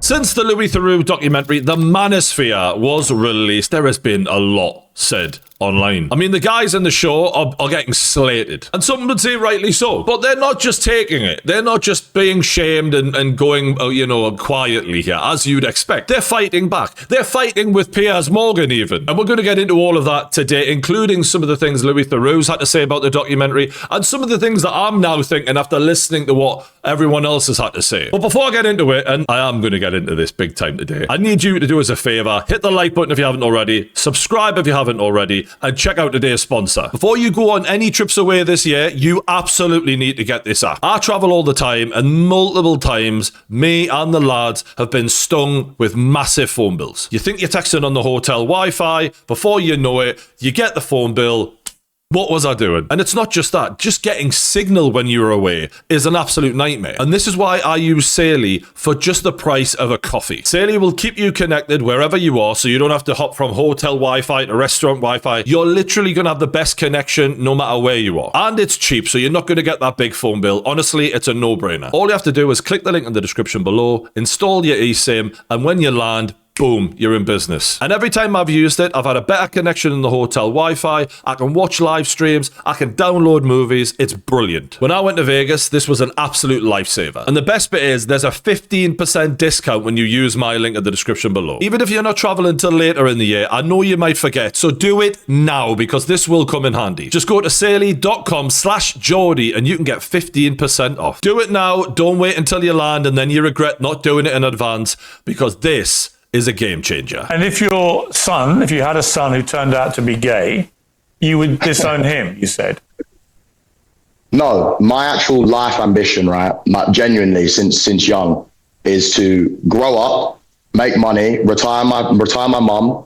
Since the Louis Theroux documentary, The Manosphere, was released, there has been a lot said online. I mean, the guys in the show are getting slated. And some would say rightly so. But they're not just taking it. They're not just being shamed and going, you know, quietly here, as you'd expect. They're fighting back. They're fighting with Piers Morgan even. And we're going to get into all of that today, including some of the things Louis Theroux's had to say about the documentary and some of the things that I'm now thinking after listening to what everyone else has had to say. But before I get into it, and I am going to get into this big time today, I need you to do us a favor. Hit the like button if you haven't already. Subscribe if you haven't already. And check out today's sponsor. Before you go on any trips away this year, you absolutely need to get this app. I travel all the time, and multiple times, me and the lads have been stung with massive phone bills. You think you're texting on the hotel Wi-Fi, before you know it, you get the phone bill. What was I doing? And it's not just that. Just getting signal when you're away is an absolute nightmare. And this is why I use Saily for just the price of a coffee. Saily will keep you connected wherever you are, so you don't have to hop from hotel Wi-Fi to restaurant Wi-Fi. You're literally going to have the best connection no matter where you are. And it's cheap, so you're not going to get that big phone bill. Honestly, it's a no-brainer. All you have to do is click the link in the description below, install your eSIM, and when you land, boom, you're in business. And every time I've used it, I've had a better connection in the hotel Wi-Fi. I can watch live streams. I can download movies. It's brilliant. When I went to Vegas, this was an absolute lifesaver. And the best bit is there's a 15% discount when you use my link in the description below. Even if you're not traveling till later in the year, I know you might forget. So do it now because this will come in handy. Just go to saily.com/Geordie and you can get 15% off. Do it now. Don't wait until you land and then you regret not doing it in advance because this is a game changer. And if you had a son who turned out to be gay, you would disown him, you said. No, my actual life ambition, right, genuinely since young, is to grow up, make money, retire my mum,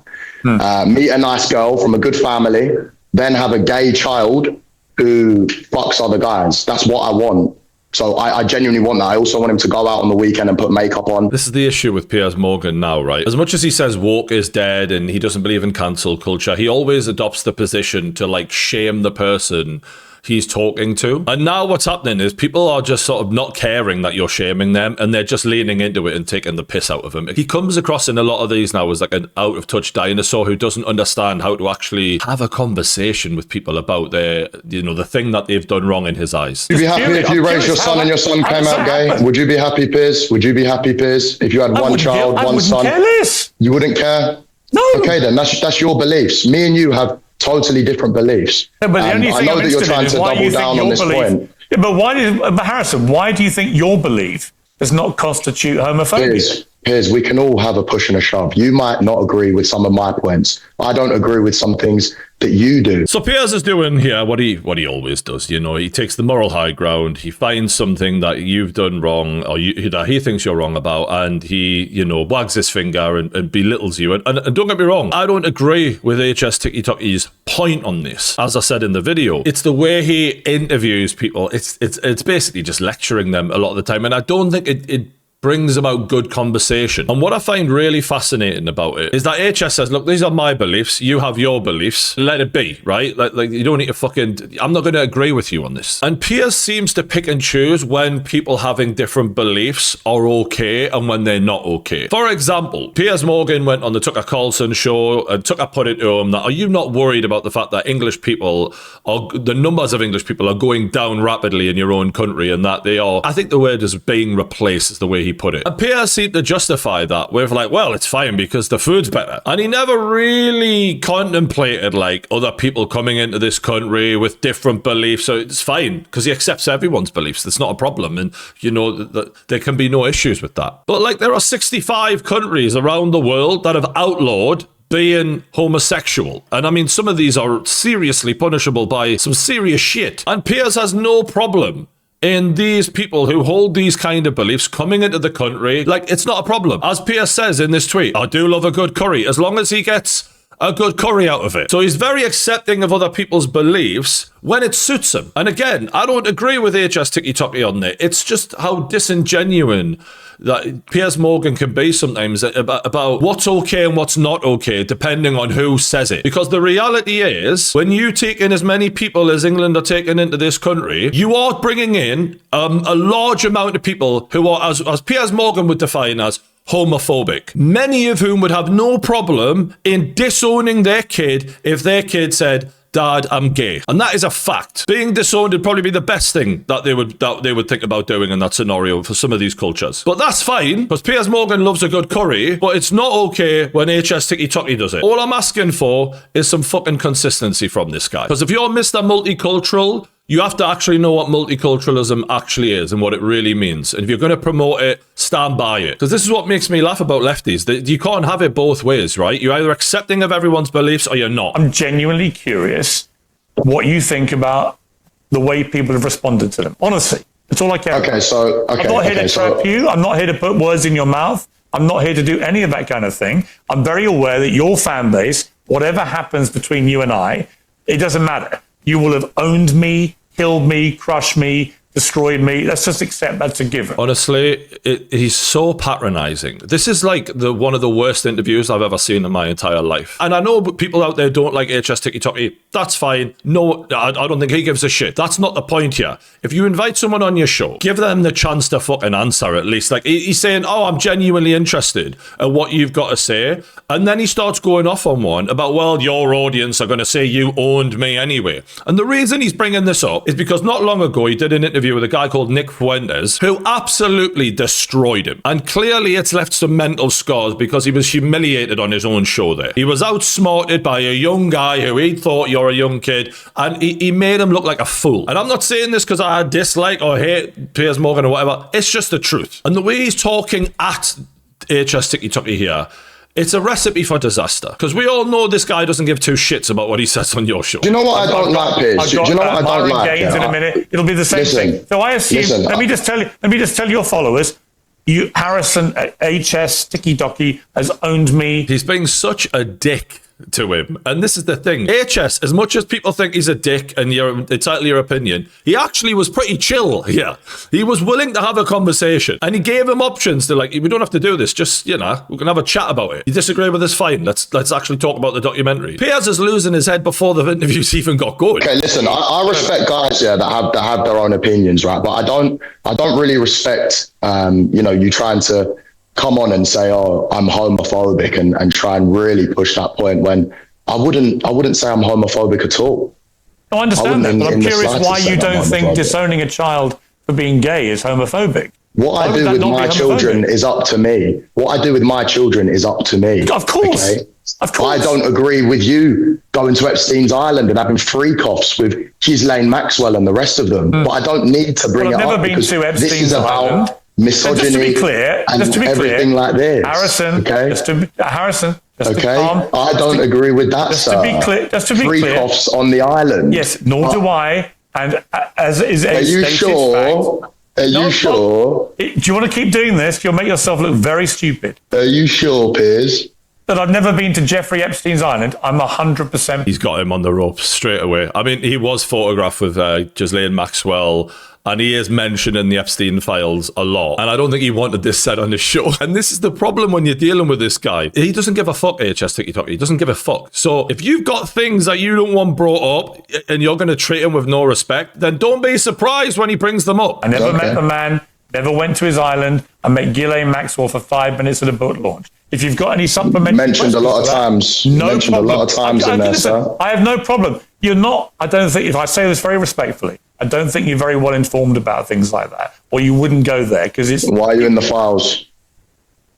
meet a nice girl from a good family, then have a gay child who fucks other guys. That's what I want. So I genuinely want that. I also want him to go out on the weekend and put makeup on. This is the issue with Piers Morgan now, right? As much as he says woke is dead and he doesn't believe in cancel culture, he always adopts the position to like shame the person he's talking to. And now what's happening is people are just sort of not caring that you're shaming them and they're just leaning into it and taking the piss out of him. He comes across in a lot of these now as like an out of touch dinosaur who doesn't understand how to actually have a conversation with people about their, you know, the thing that they've done wrong in his eyes. Would you be happy if you raised your son and your son came out gay? Would you be happy, Piers? Would you be happy, Piers? If you had one child, one son? I wouldn't care less. You wouldn't care? No. Okay then, that's your beliefs. Me and you have totally different beliefs. Yeah, but the only thing I know that you're trying to double down on this point. Yeah, but Harrison, why do you think your belief does not constitute homophobia? Piers, we can all have a push and a shove. You might not agree with some of my points. I don't agree with some things that you do. So Piers is doing here what he always does. You know, he takes the moral high ground. He finds something that you've done wrong or that he thinks you're wrong about, and he, you know, wags his finger and belittles you. And don't get me wrong, I don't agree with HS Ticky point on this. As I said in the video, it's the way he interviews people. It's basically just lecturing them a lot of the time, and I don't think it brings about good conversation. And what I find really fascinating about it is that HS says, look, these are my beliefs, you have your beliefs, let it be, right? Like you don't need to I'm not going to agree with you on this. And Piers seems to pick and choose when people having different beliefs are okay and when they're not okay. For example, Piers Morgan went on the Tucker Carlson show and Tucker put it to him that, are you not worried about the fact that the numbers of English people are going down rapidly in your own country and that they are, I think the word is being replaced is the way he put it. And Piers seemed to justify that with like, well, it's fine because the food's better. And he never really contemplated like other people coming into this country with different beliefs. So it's fine because he accepts everyone's beliefs. That's not a problem. And you know, there can be no issues with that. But like there are 65 countries around the world that have outlawed being homosexual. And I mean, some of these are seriously punishable by some serious shit. And Piers has no problem in these people who hold these kind of beliefs coming into the country. Like, it's not a problem. As Piers says in this tweet, I do love a good curry, as long as he gets a good curry out of it. So he's very accepting of other people's beliefs when it suits him. And again, I don't agree with HS Ticky on it. It's just how disingenuous that Piers Morgan can be sometimes about what's okay and what's not okay, depending on who says it. Because the reality is, when you take in as many people as England are taking into this country, you are bringing in a large amount of people who are, as Piers Morgan would define as, homophobic, many of whom would have no problem in disowning their kid if their kid said, Dad, I'm gay. And that is a fact. Being disowned would probably be the best thing that they would think about doing in that scenario for some of these cultures. But that's fine, because Piers Morgan loves a good curry, but it's not okay when HS Ticky does it. All I'm asking for is some fucking consistency from this guy. Because if you're Mr. Multicultural, you have to actually know what multiculturalism actually is and what it really means. And if you're going to promote it, stand by it. Because this is what makes me laugh about lefties. That you can't have it both ways, right? You're either accepting of everyone's beliefs or you're not. I'm genuinely curious what you think about the way people have responded to them. Honestly, that's all I care about. I'm not here to trap you. I'm not here to put words in your mouth. I'm not here to do any of that kind of thing. I'm very aware that your fan base, whatever happens between you and I, it doesn't matter. You will have owned me, killed me, crushed me, destroyed me. Let's just accept that's a given. Honestly, he's so patronizing. This is like one of the worst interviews I've ever seen in my entire life. And I know people out there don't like HS Ticky. That's fine. No, I don't think he gives a shit. That's not the point here. If you invite someone on your show, give them the chance to fucking answer at least. Like he's saying, oh, I'm genuinely interested in what you've got to say. And then he starts going off on one about, well, your audience are going to say you owned me anyway. And the reason he's bringing this up is because not long ago he did an interview with a guy called Nick Fuentes, who absolutely destroyed him. And clearly it's left some mental scars because he was humiliated on his own show there. He was outsmarted by a young guy who he thought you're a young kid, and he made him look like a fool. And I'm not saying this because I dislike or hate Piers Morgan or whatever. It's just the truth. And the way he's talking at HS Ticky here, it's a recipe for disaster. Because we all know this guy doesn't give two shits about what he says on your show. Do you know what I don't like, Piers? Do you know what I don't like? In a minute, it'll be the same thing. So I assume. Let me just tell your followers. You Harrison HS Ticky has owned me. He's being such a dick to him. And this is the thing. HS, as much as people think he's a dick and you're entitled to your opinion, he actually was pretty chill here. He was willing to have a conversation. And he gave him options to like, we don't have to do this. Just, we can have a chat about it. You disagree with this? Fine. Let's actually talk about the documentary. Piers is losing his head before the interviews even got going. Okay, listen, I respect guys, that have their own opinions, right? But I don't really respect, you trying to come on and say, oh, I'm homophobic and try and really push that point when I wouldn't say I'm homophobic at all. No, I understand that, but I'm curious why you don't think disowning a child for being gay is homophobic. What I do with my children is up to me. What I do with my children is up to me. Of course. Okay? Of course. I don't agree with you going to Epstein's Island and having freak-offs with Ghislaine Maxwell and the rest of them. But I don't need to bring it up. I've never been to Epstein's Island. Misogyny, just to be clear, everything like this. Harrison, okay? Harrison, I don't agree with that, just to be clear, Freak-offs on the island. Yes, nor do I. And as is a Are you sure? Fact, Are you sure? Do you want to keep doing this? You'll make yourself look very stupid. Are you sure, Piers? That I've never been to Jeffrey Epstein's Island. I'm 100%. He's got him on the ropes straight away. I mean, he was photographed with Ghislaine Maxwell, and he is mentioned in the Epstein files a lot. And I don't think he wanted this said on his show. And this is the problem when you're dealing with this guy. He doesn't give a fuck, HS Ticky. He doesn't give a fuck. So if you've got things that you don't want brought up and you're going to treat him with no respect, then don't be surprised when he brings them up. I never met the man, never went to his island. I met Ghislaine Maxwell for 5 minutes at a boat launch. If you've got any supplementary mentioned a lot of times. Mentioned a lot of times in there, sir. I have no problem. You're not, I don't think, if I say this very respectfully, I don't think you're very well informed about things like that, or you wouldn't go there because it's. Why are you in the files?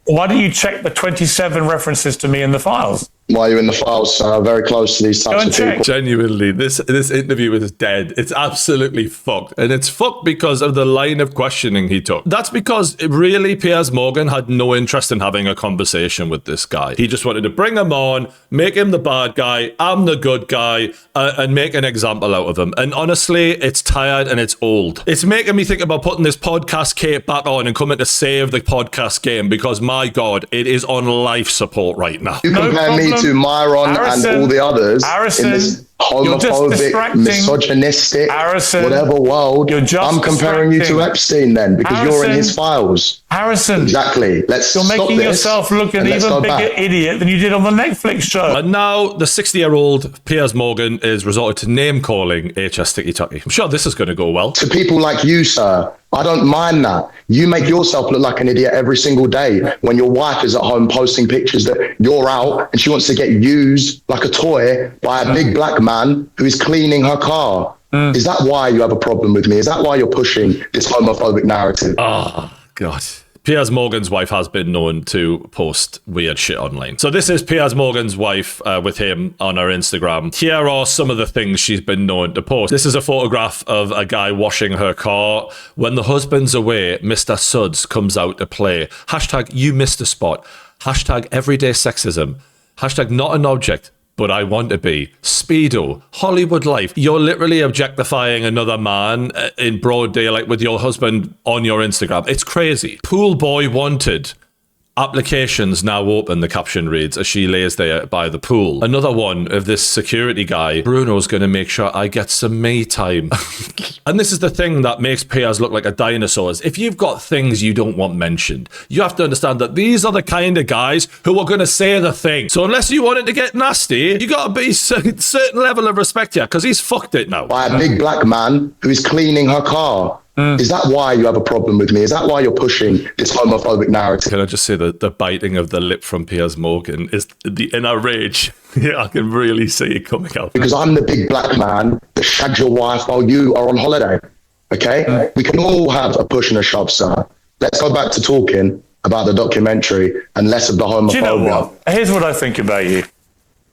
Why don't you check the 27 references to me in the files? Why are you in the files, sir? Very close to these types of people. Genuinely, this interview is dead. It's absolutely fucked. And it's fucked because of the line of questioning he took. That's because really Piers Morgan had no interest in having a conversation with this guy. He just wanted to bring him on, make him the bad guy, I'm the good guy, and make an example out of him. And honestly, it's tired and it's old. It's making me think about putting this podcast cape back on and coming to save the podcast game because, my God, it is on life support right now. You compare me to Myron and all the others in this homophobic, misogynistic, whatever world. I'm comparing you to Epstein then because you're in his files. Harrison. Exactly. You're making yourself look an even bigger idiot than you did on the Netflix show. And now the 60-year-old Piers Morgan is resorted to name-calling HS Ticky. I'm sure this is going to go well. To people like you, sir, I don't mind that. You make yourself look like an idiot every single day when your wife is at home posting pictures that you're out and she wants to get used like a toy by a big black man who is cleaning her car. Is that why you have a problem with me? Is that why you're pushing this homophobic narrative? Oh, God. Piers Morgan's wife has been known to post weird shit online. So this is Piers Morgan's wife with him on her Instagram. Here are some of the things she's been known to post. This is a photograph of a guy washing her car. When the husband's away, Mr. Suds comes out to play. Hashtag you missed a spot. Hashtag everyday sexism. Hashtag not an object, but I want to be. Speedo, Hollywood life. You're literally objectifying another man in broad daylight with your husband on your Instagram. It's crazy. Pool boy wanted. Applications now open, the caption reads, as she lays there by the pool. Another one of this security guy. Bruno's going to make sure I get some me time. And this is the thing that makes Piers look like a dinosaur. If you've got things you don't want mentioned, you have to understand that these are the kind of guys who are going to say the thing. So unless you want it to get nasty, you got to be a certain level of respect here, because he's fucked it now. By a big black man who is cleaning her car. Is that why you have a problem with me? Is that why you're pushing this homophobic narrative? Can I just say that the biting of the lip from Piers Morgan is the inner rage? Yeah, I can really see it coming out. Because I'm the big black man that shagged your wife while you are on holiday. Okay? We can all have a push and a shove, sir. Let's go back to talking about the documentary and less of the homophobia. Do you know what? Here's what I think about you.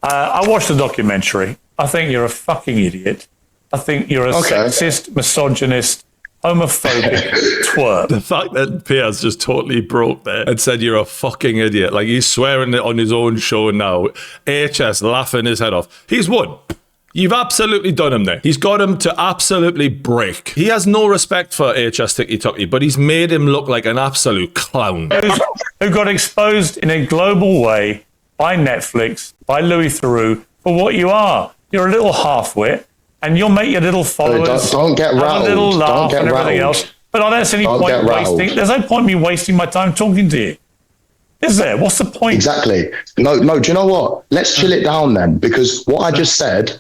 I watched the documentary. I think you're a fucking idiot. I think you're a sexist, misogynist, homophobic twerp. The fact that Piers just totally broke there and said you're a fucking idiot, like he's swearing it on his own show now. HS laughing his head off. He's won. You've absolutely done him there. He's got him to absolutely break. He has no respect for HS Ticky, but he's made him look like an absolute clown. Who got exposed in a global way by Netflix, by Louis Theroux, for what you are. You're a little half-wit. And you'll make your little followers don't get rattled. A little laugh and everything else. But I don't see any point wasting. There's no point me wasting my time talking to you. Is there? What's the point? Exactly. No. Do you know what? Let's chill it down then, because what I just said,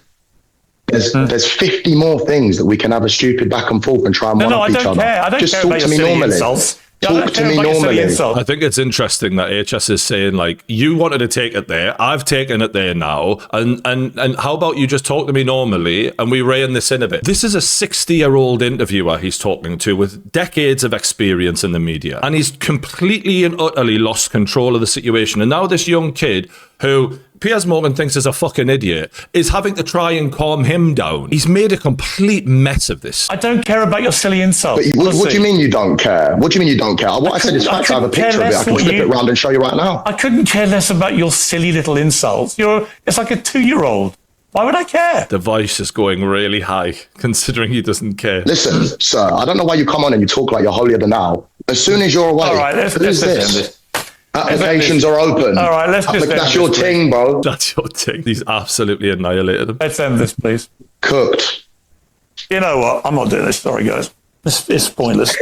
there's 50 more things that we can have a stupid back and forth and try and one up each other. I don't just care talk about to me your silly normally. Insults. Talk to me normally. I think it's interesting that HS is saying, like, you wanted to take it there, I've taken it there now, and how about you just talk to me normally and we rein this in a bit. This is a 60-year-old interviewer he's talking to with decades of experience in the media, and he's completely and utterly lost control of the situation. And now this young kid who Piers Morgan thinks is a fucking idiot is having to try and calm him down. He's made a complete mess of this. I don't care about your silly insults. But what do you mean you don't care? What do you mean you don't care? What I said is fact. I have a picture of it. I can flip it around and show you right now. I couldn't care less about your silly little insults. It's like a 2-year-old. Why would I care? The voice is going really high, considering he doesn't care. Listen, sir, I don't know why you come on and you talk like you're holier than thou. As soon as you're away, all right, let's who's this? Applications are open. All right, let's just that's your ting, bro. That's your ting. He's absolutely annihilated him. Let's end this, please. Cooked. You know what? I'm not doing this. Sorry, guys. It's pointless.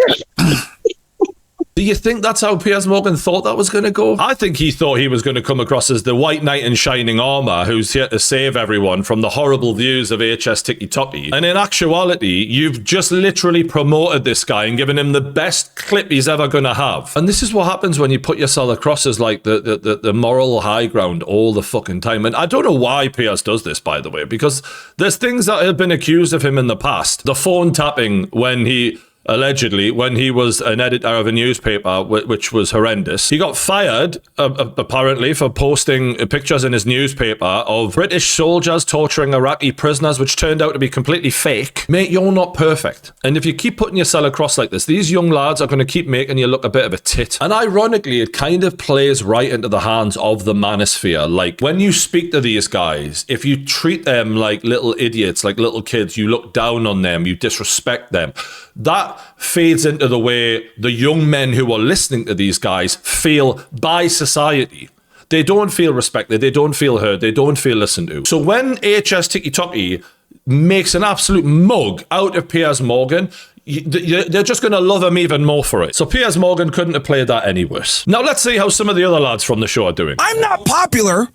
Do you think that's how Piers Morgan thought that was going to go? I think he thought he was going to come across as the white knight in shining armor who's here to save everyone from the horrible views of HS Ticky. And in actuality, you've just literally promoted this guy and given him the best clip he's ever going to have. And this is what happens when you put yourself across as like the moral high ground all the fucking time. And I don't know why Piers does this, by the way, because there's things that have been accused of him in the past. The phone tapping when he was an editor of a newspaper, which was horrendous. He got fired, apparently, for posting pictures in his newspaper of British soldiers torturing Iraqi prisoners, which turned out to be completely fake. Mate, you're not perfect. And if you keep putting yourself across like this, these young lads are going to keep making you look a bit of a tit. And ironically, it kind of plays right into the hands of the Manosphere. Like, when you speak to these guys, if you treat them like little idiots, like little kids, you look down on them, you disrespect them, that fades into the way the young men who are listening to these guys feel by society. They don't feel respected, they don't feel heard, they don't feel listened to. So when HS Ticky makes an absolute mug out of Piers Morgan, they're just going to love him even more for it. So Piers Morgan couldn't have played that any worse. Now let's see how some of the other lads from the show are doing. I'm not popular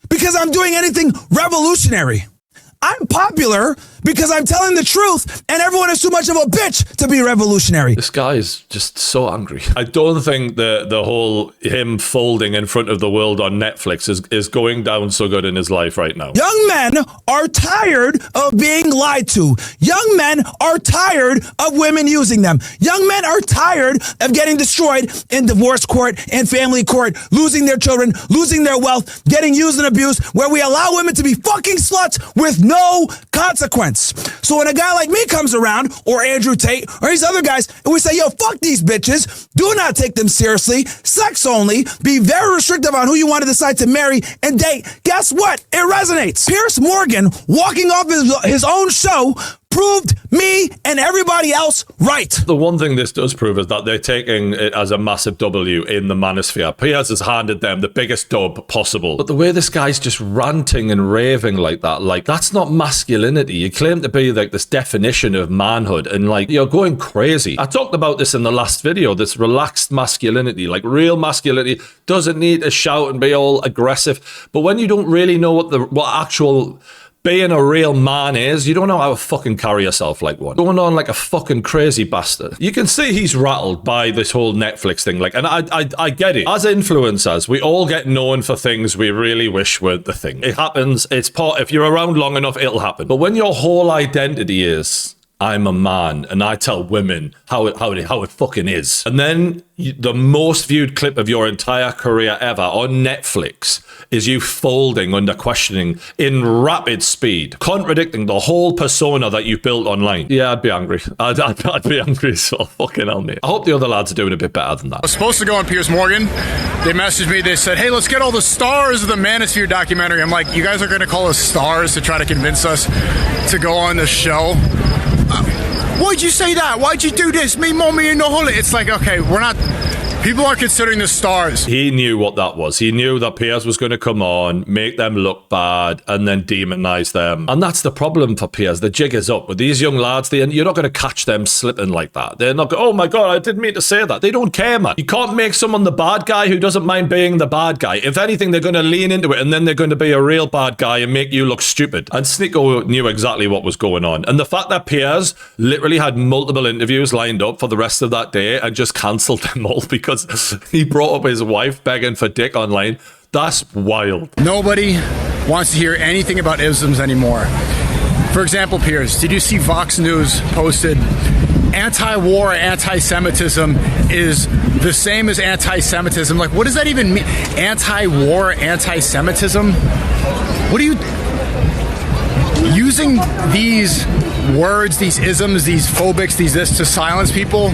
because I'm doing anything revolutionary. I'm popular because I'm telling the truth and everyone is too much of a bitch to be revolutionary. This guy is just so angry. I don't think the whole him folding in front of the world on Netflix is going down so good in his life right now. Young men are tired of being lied to. Young men are tired of women using them. Young men are tired of getting destroyed in divorce court and family court, losing their children, losing their wealth, getting used and abused, where we allow women to be fucking sluts with no consequence. So when a guy like me comes around, or Andrew Tate, or these other guys, and we say, yo, fuck these bitches, do not take them seriously, sex only, be very restrictive on who you want to decide to marry and date, guess what? It resonates. Piers Morgan, walking off his own show, proved me and everybody else right. The one thing this does prove is that they're taking it as a massive W in the Manosphere. Piers has handed them the biggest dub possible. But the way this guy's just ranting and raving like that, like, that's not masculinity. You claim to be like this definition of manhood, and like, you're going crazy. I talked about this in the last video, this relaxed masculinity. Like, real masculinity doesn't need to shout and be all aggressive. But when you don't really know what actual being a real man is, you don't know how to fucking carry yourself like one. Going on like a fucking crazy bastard. You can see he's rattled by this whole Netflix thing. Like, and I get it. As influencers, we all get known for things we really wish were the thing. It happens. It's part. If you're around long enough, it'll happen. But when your whole identity is, I'm a man, and I tell women how it fucking is, and then the most viewed clip of your entire career ever on Netflix is you folding under questioning in rapid speed, contradicting the whole persona that you've built online. Yeah, I'd be angry. I'd be angry, so fucking hell, mate. I hope the other lads are doing a bit better than that. I was supposed to go on Piers Morgan. They messaged me. They said, hey, let's get all the stars of the Manosphere documentary. I'm like, you guys are going to call us stars to try to convince us to go on the show? Why'd you say that? Why'd you do this? Me, mommy, and the whole. It's like, okay, we're not. People are considering the stars. He knew what that was. He knew that Piers was going to come on, make them look bad, and then demonize them. And that's the problem for Piers. The jig is up. With these young lads, you're not going to catch them slipping like that. They're not going, oh my God, I didn't mean to say that. They don't care, man. You can't make someone the bad guy who doesn't mind being the bad guy. If anything, they're going to lean into it, and then they're going to be a real bad guy and make you look stupid. And Snicko knew exactly what was going on. And the fact that Piers literally had multiple interviews lined up for the rest of that day and just cancelled them all because he brought up his wife begging for dick online. That's wild. Nobody wants to hear anything about isms anymore. For example, Piers, did you see Vox News posted anti-war, anti-Semitism is the same as anti-Semitism? Like, what does that even mean? Anti-war, anti-Semitism? What are you using these words, these isms, these phobics, this to silence people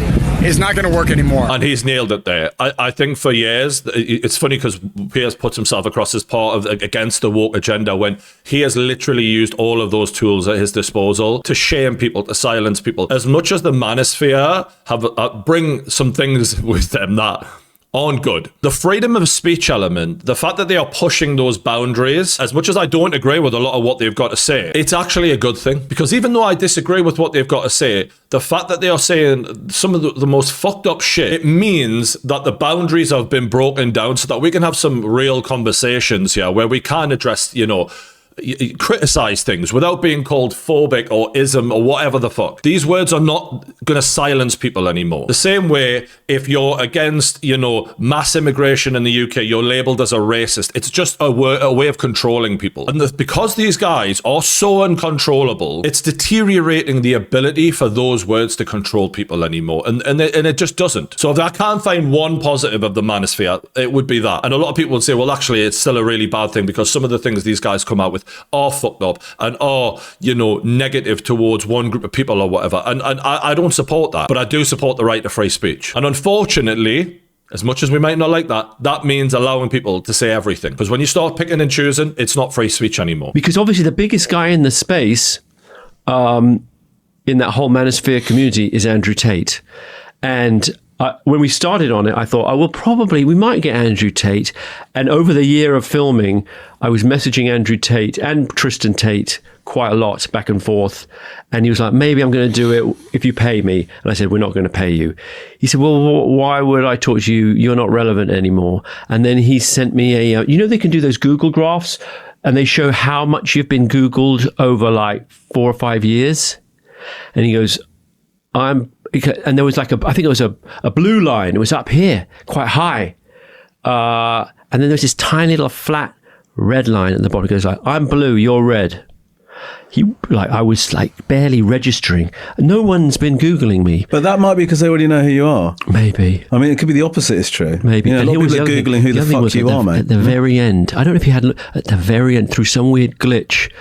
is not going to work anymore. And he's nailed it there. I think for years, it's funny because Piers puts himself across as part of against the woke agenda when he has literally used all of those tools at his disposal to shame people, to silence people. As much as the Manosphere have bring some things with them that aren't good. The freedom of speech element, the fact that they are pushing those boundaries, as much as I don't agree with a lot of what they've got to say, it's actually a good thing. Because even though I disagree with what they've got to say, the fact that they are saying some of the most fucked up shit, it means that the boundaries have been broken down so that we can have some real conversations here where we can address, criticize things without being called phobic or ism or whatever the fuck. These words are not going to silence people anymore. The same way, if you're against, mass immigration in the UK, you're labeled as a racist. It's just a way of controlling people. And because these guys are so uncontrollable, it's deteriorating the ability for those words to control people anymore. And it just doesn't. So if I can't find one positive of the Manosphere, it would be that. And a lot of people would say, well, actually, it's still a really bad thing because some of the things these guys come out with are fucked up and are, negative towards one group of people or whatever. And I don't support that, but I do support the right to free speech. And unfortunately, as much as we might not like that, that means allowing people to say everything. Because when you start picking and choosing, it's not free speech anymore. Because obviously the biggest guy in the space, in that whole Manosphere community is Andrew Tate. And when we started on it, I thought, we might get Andrew Tate. And over the year of filming, I was messaging Andrew Tate and Tristan Tate quite a lot back and forth. And he was like, maybe I'm going to do it if you pay me. And I said, we're not going to pay you. He said, well, why would I talk to you? You're not relevant anymore. And then he sent me they can do those Google graphs. and they show how much you've been Googled over like 4 or 5 years. And he goes, and there was like I think it was a blue line. It was up here, quite high. And then there's this tiny little flat red line at the bottom. It goes like, I'm blue, you're red. I was like barely registering. No one's been Googling me. But that might be because they already know who you are. Maybe. I mean, it could be the opposite is true. Maybe. You know, a lot of people are Googling who the fuck you are, mate. At the very end, I don't know if he had, at the very end, through some weird glitch,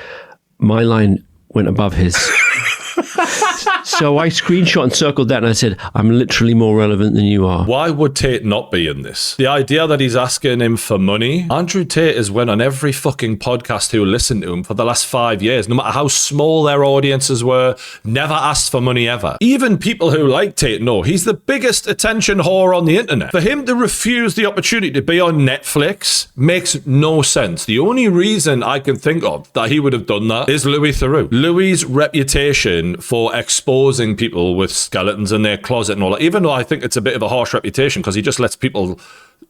my line went above his. So I screenshot and circled that and I said, I'm literally more relevant than you are. Why would Tate not be in this? The idea that he's asking him for money. Andrew Tate has went on every fucking podcast who listened to him for the last 5 years, no matter how small their audiences were, never asked for money ever. Even people who like Tate know he's the biggest attention whore on the internet. For him to refuse the opportunity to be on Netflix makes no sense. The only reason I can think of that he would have done that is Louis Theroux. Louis's reputation for exposing people with skeletons in their closet and all that, even though I think it's a bit of a harsh reputation because he just lets people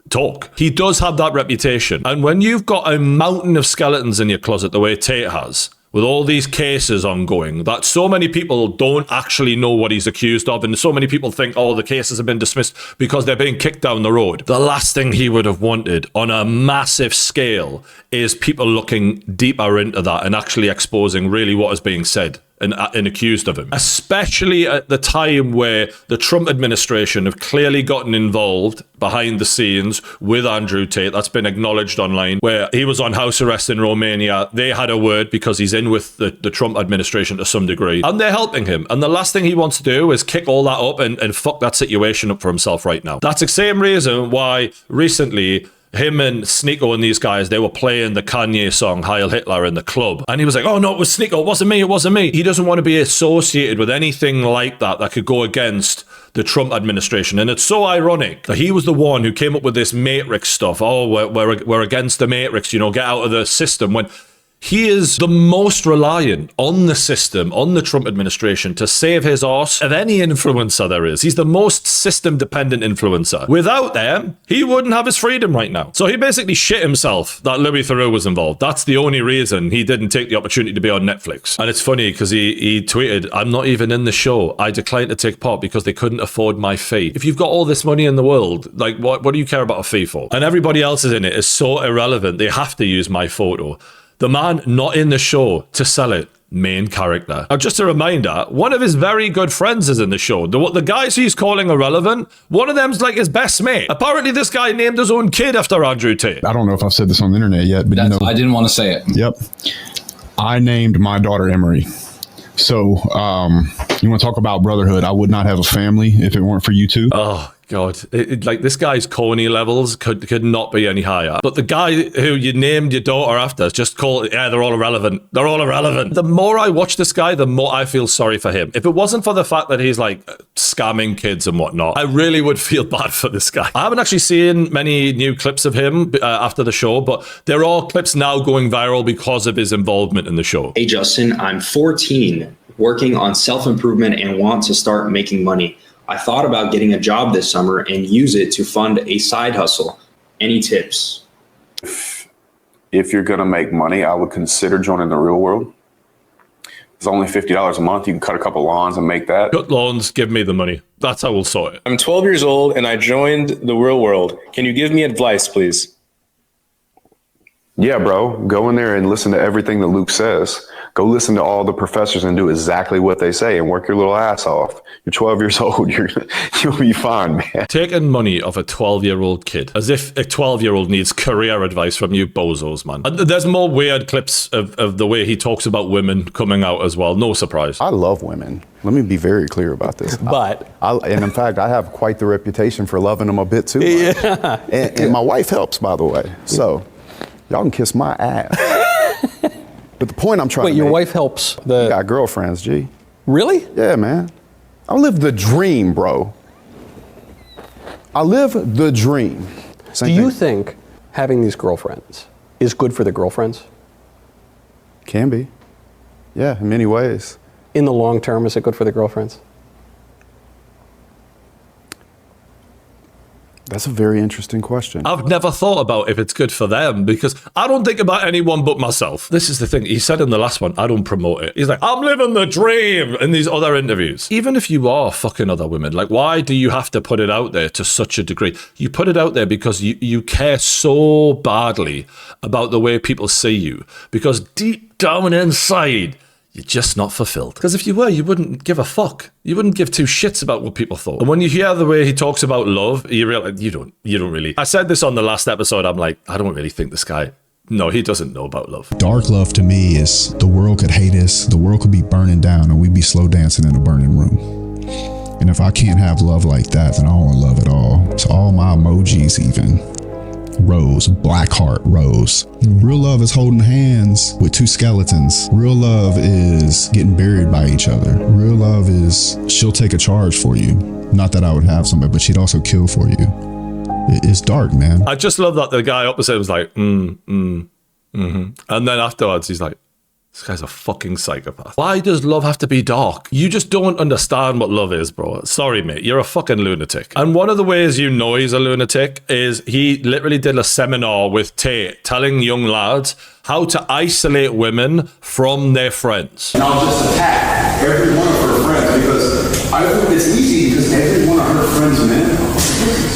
talk. He does have that reputation. And when you've got a mountain of skeletons in your closet the way Tate has, with all these cases ongoing, that so many people don't actually know what he's accused of, and so many people think, oh, the cases have been dismissed because they're being kicked down the road. The last thing he would have wanted on a massive scale is people looking deeper into that and actually exposing really what is being said and accused of him, especially at the time where the Trump administration have clearly gotten involved behind the scenes with Andrew Tate. That's been acknowledged online, where he was on house arrest in Romania. They had a word because he's in with the Trump administration to some degree, and they're helping him. And the last thing he wants to do is kick all that up and fuck that situation up for himself right now. That's the same reason why recently him and Sneeko and these guys, they were playing the Kanye song Heil Hitler in the club. And he was like, oh no, it was Sneeko, it wasn't me, it wasn't me. He doesn't want to be associated with anything like that could go against the Trump administration. And it's so ironic that he was the one who came up with this Matrix stuff. Oh, we're against the Matrix, get out of the system, when he is the most reliant on the system, on the Trump administration to save his arse of any influencer there is. He's the most system-dependent influencer. Without them, he wouldn't have his freedom right now. So he basically shit himself that Louis Theroux was involved. That's the only reason he didn't take the opportunity to be on Netflix. And it's funny because he tweeted, I'm not even in the show. I declined to take part because they couldn't afford my fee. If you've got all this money in the world, like what do you care about a fee for? And everybody else is in it is so irrelevant. They have to use my photo. The man not in the show to sell it, main character. Now, just a reminder, one of his very good friends is in the show. The guys he's calling irrelevant, one of them's like his best mate. Apparently, this guy named his own kid after Andrew Tate. I don't know if I've said this on the internet yet, but I didn't want to say it. Yep. I named my daughter Emery. So, you want to talk about brotherhood? I would not have a family if it weren't for you two. Oh, God. Like, this guy's Coney levels could not be any higher. But the guy who you named your daughter after, just call it, yeah, they're all irrelevant. They're all irrelevant. The more I watch this guy, the more I feel sorry for him. If it wasn't for the fact that he's, like, scamming kids and whatnot, I really would feel bad for this guy. I haven't actually seen many new clips of him after the show, but there are clips now going viral because of his involvement in the show. Hey, Justin, I'm 14, working on self-improvement and want to start making money. I thought about getting a job this summer and use it to fund a side hustle. Any tips? If you're going to make money, I would consider joining the real world. It's only $50 a month. You can cut a couple lawns and make that. Cut lawns, give me the money. That's how we'll sort it. I'm 12 years old and I joined the real world. Can you give me advice, please? Yeah, bro. Go in there and listen to everything that Luke says. Go listen to all the professors and do exactly what they say and work your little ass off. You're 12 years old. You'll be fine, man. Taking money off a 12-year-old kid, as if a 12-year-old needs career advice from you bozos, man. And there's more weird clips of the way he talks about women coming out as well. No surprise. I love women. Let me be very clear about this. But and in fact, I have quite the reputation for loving them a bit too much. Yeah. And my wife helps, by the way. So y'all can kiss my ass. But the point I'm trying to make. Wait, your wife helps I got girlfriends, G. Really? Yeah, man. I live the dream, bro. I live the dream. Do you think having these girlfriends is good for the girlfriends? Can be. Yeah, in many ways. In the long term, is it good for the girlfriends? That's a very interesting question. I've never thought about if it's good for them because I don't think about anyone but myself. This is the thing. He said in the last one, I don't promote it. He's like, I'm living the dream in these other interviews. Even if you are fucking other women, like, why do you have to put it out there to such a degree? You put it out there because you care so badly about the way people see you. Because deep down inside, you're just not fulfilled. Because if you were, you wouldn't give a fuck. You wouldn't give two shits about what people thought. And when you hear the way he talks about love, you realize you don't really. I said this on the last episode. I'm like, I don't really think this guy. No, he doesn't know about love. Dark love to me is the world could hate us, the world could be burning down, and we'd be slow dancing in a burning room. And if I can't have love like that, then I don't want love at all. So all my emojis even. Rose, black heart, rose. Real love is holding hands with two skeletons. Real love is getting buried by each other. Real love is she'll take a charge for you. Not that I would have somebody, but she'd also kill for you. It's dark, man. I just love that the guy opposite was like, and then afterwards he's like, this guy's a fucking psychopath. Why does love have to be dark? You just don't understand what love is, bro. Sorry, mate. You're a fucking lunatic. And one of the ways you know he's a lunatic is he literally did a seminar with Tate telling young lads how to isolate women from their friends. And I'll just attack every one of her friends because I think it's easy because every one of her friends men.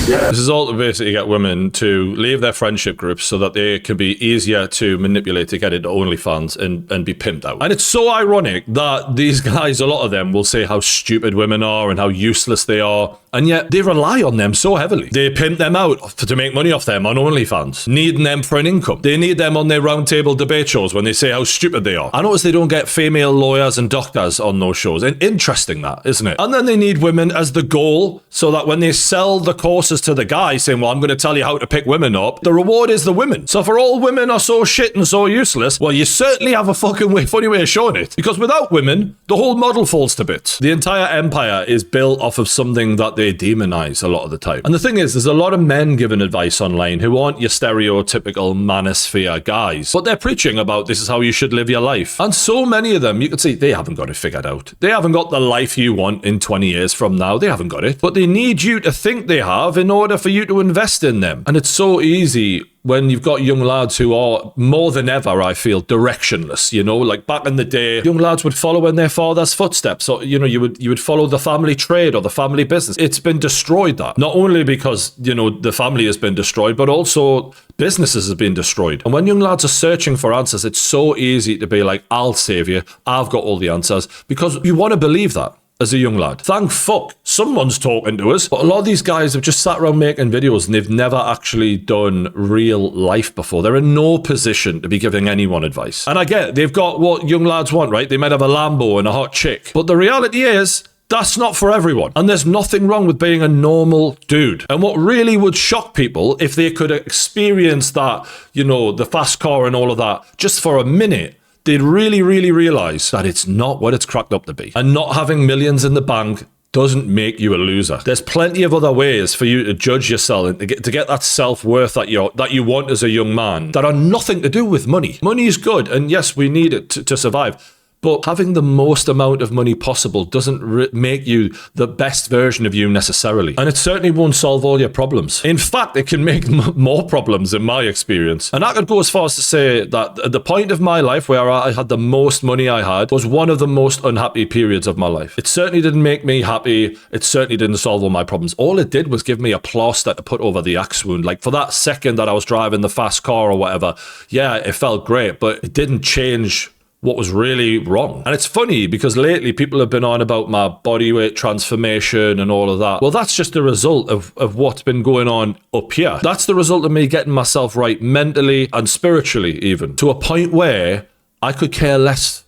Yeah. This is all to basically get women to leave their friendship groups so that they can be easier to manipulate to get into OnlyFans and be pimped out. And it's so ironic that these guys, a lot of them, will say how stupid women are and how useless they are. And yet they rely on them so heavily. They pimp them out to make money off them on OnlyFans, needing them for an income. They need them on their roundtable debate shows when they say how stupid they are. I notice they don't get female lawyers and doctors on those shows. And interesting that, isn't it? And then they need women as the goal so that when they sell the courses to the guy saying, well, I'm going to tell you how to pick women up, the reward is the women. So if all women are so shit and so useless, well, you certainly have a fucking funny way of showing it. Because without women, the whole model falls to bits. The entire empire is built off of something that they demonize a lot of the time. And the thing is, there's a lot of men giving advice online who aren't your stereotypical manosphere guys, but they're preaching about this is how you should live your life. And so many of them, you can see they haven't got it figured out. They haven't got the life you want in 20 years from now. They haven't got it. But they need you to think they have in order for you to invest in them. And it's so easy when you've got young lads who are more than ever, I feel, directionless. You know, like back in the day, young lads would follow in their father's footsteps. So, you know, you would follow the family trade or the family business. It's been destroyed, that. Not only because, you know, the family has been destroyed, but also businesses have been destroyed. And when young lads are searching for answers, it's so easy to be like, I'll save you. I've got all the answers. Because you want to believe that. As a young lad. Thank fuck someone's talking to us. But a lot of these guys have just sat around making videos and they've never actually done real life before. They're in no position to be giving anyone advice. And I get it, they've got what young lads want, right? They might have a Lambo and a hot chick. But the reality is, that's not for everyone. And there's nothing wrong with being a normal dude. And what really would shock people if they could experience that, you know, the fast car and all of that, just for a minute, they'd really, really realize that it's not what it's cracked up to be. And not having millions in the bank doesn't make you a loser. There's plenty of other ways for you to judge yourself and to get that self-worth that you want as a young man that are nothing to do with money. Money is good, and yes, we need it to survive. But having the most amount of money possible doesn't make you the best version of you necessarily. And it certainly won't solve all your problems. In fact, it can make more problems in my experience. And I could go as far as to say that at the point of my life where I had the most money I had was one of the most unhappy periods of my life. It certainly didn't make me happy. It certainly didn't solve all my problems. All it did was give me a plaster to put over the axe wound. Like for that second that I was driving the fast car or whatever, yeah, it felt great, but it didn't change what was really wrong. And it's funny because lately people have been on about my body weight transformation and all of that. Well, that's just a result of what's been going on up here. That's the result of me getting myself right mentally and spiritually even, to a point where I could care less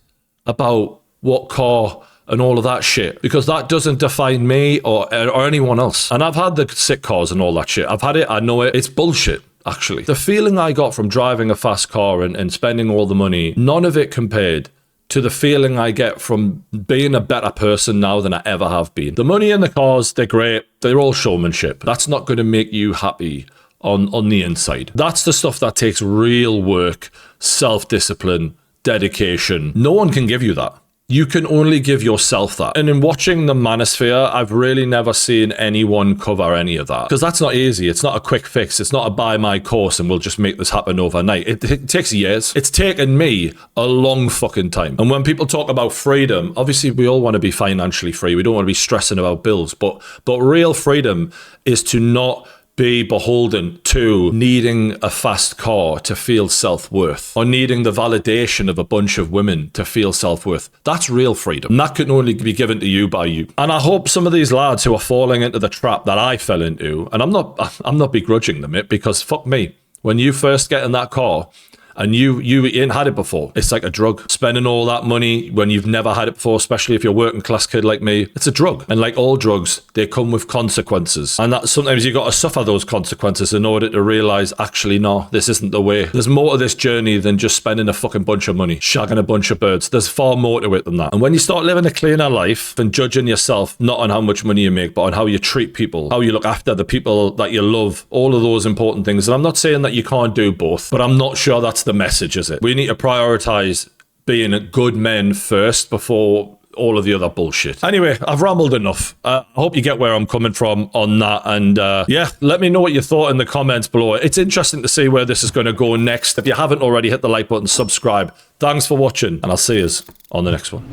about what car and all of that shit, because that doesn't define me or anyone else. And I've had the sick cars and all that shit. I've had it, I know it, it's bullshit. Actually, the feeling I got from driving a fast car and spending all the money, none of it compared to the feeling I get from being a better person now than I ever have been. The money and the cars, they're great. They're all showmanship. That's not going to make you happy on the inside. That's the stuff that takes real work, self-discipline, dedication. No one can give you that. You can only give yourself that. And in watching the Manosphere, I've really never seen anyone cover any of that. Because that's not easy. It's not a quick fix. It's not a buy my course and we'll just make this happen overnight. It takes years. It's taken me a long fucking time. And when people talk about freedom, obviously we all want to be financially free. We don't want to be stressing about bills. But real freedom is to not be beholden to needing a fast car to feel self-worth, or needing the validation of a bunch of women to feel self-worth. That's real freedom. And that can only be given to you by you. And I hope some of these lads who are falling into the trap that I fell into, and I'm not begrudging them it, because fuck me, when you first get in that car and you ain't had it before, it's like a drug. Spending all that money when you've never had it before, especially if you're a working class kid like me, it's a drug. And like all drugs, they come with consequences. And that sometimes you got to suffer those consequences in order to realize, actually, no, this isn't the way. There's more to this journey than just spending a fucking bunch of money, shagging a bunch of birds. There's far more to it than that. And when you start living a cleaner life and judging yourself, not on how much money you make, but on how you treat people, how you look after the people that you love, all of those important things. And I'm not saying that you can't do both, but I'm not sure that's the message, is it? We need to prioritize being good men first before all of the other bullshit. Anyway, I've rambled enough. I hope you get where I'm coming from on that. And yeah, let me know what you thought in the comments below. It's interesting to see where this is going to go next. If you haven't already, hit the like button, subscribe. Thanks for watching, and I'll see you on the next one.